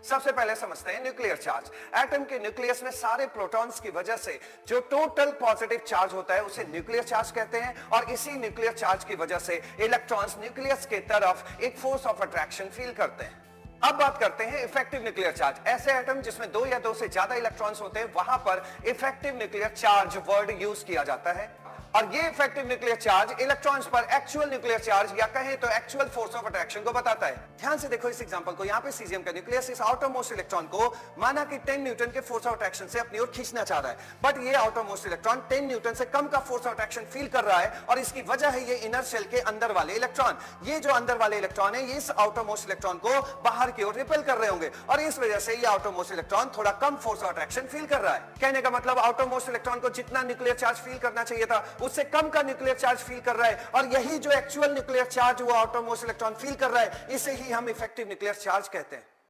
सबसे पहले समझते हैं न्यूक्लियर चार्ज। एटम के न्यूक्लियस में सारे प्रोटॉन्स की वजह से जो टोटल पॉजिटिव चार्ज होता है उसे न्यूक्लियर चार्ज कहते हैं, और इसी न्यूक्लियर चार्ज की वजह से इलेक्ट्रॉन्स न्यूक्लियस के तरफ एक फोर्स ऑफ अट्रैक्शन फील करते हैं। अब बात करते हैं इफेक्टिव न्यूक्लियर चार्ज। ऐसे एटम जिसमें दो या दो से ज्यादा इलेक्ट्रॉन्स होते हैं वहां पर effective nuclear charge word use किया जाता है, और ये इफेक्टिव न्यूक्लियर चार्ज इलेक्ट्रॉन्स पर एक्चुअल न्यूक्लियर चार्ज या कहें तो एक्चुअल फोर्स ऑफ अट्रैक्शन को बताता है। ध्यान से देखो इस एग्जांपल को। यहां पे सीजियम का न्यूक्लियस इस आउटरमोस्ट इलेक्ट्रॉन को माना कि 10 न्यूटन के फोर्स ऑफ अट्रैक्शन से अपनी ओर खींचना चाह रहा है, बट ये आउटरमोस्ट इलेक्ट्रॉन 10 न्यूटन से कम का फोर्स ऑफ अट्रैक्शन फील कर रहा है, और इसकी वजह है ये इनर शेल के अंदर वाले इलेक्ट्रॉन। ये जो अंदर वाले इलेक्ट्रॉन है ये इस आउटरमोस्ट इलेक्ट्रॉन को बाहर की ओर रिपेल कर रहे होंगे, और इस वजह से ये आउटरमोस्ट इलेक्ट्रॉन थोड़ा कम फोर्स ऑफ अट्रैक्शन फील कर रहा है। कहने का मतलब आउटरमोस्ट इलेक्ट्रॉन को जितना न्यूक्लियर चार्ज फील करना चाहिए था उससे कम का न्यूक्लियर चार्ज फील कर रहा है, और यही जो एक्चुअल न्यूक्लियर चार्ज वो आउटरमोस्ट इलेक्ट्रॉन फील कर रहा है, इसे ही हम इफेक्टिव न्यूक्लियर चार्ज कहते हैं।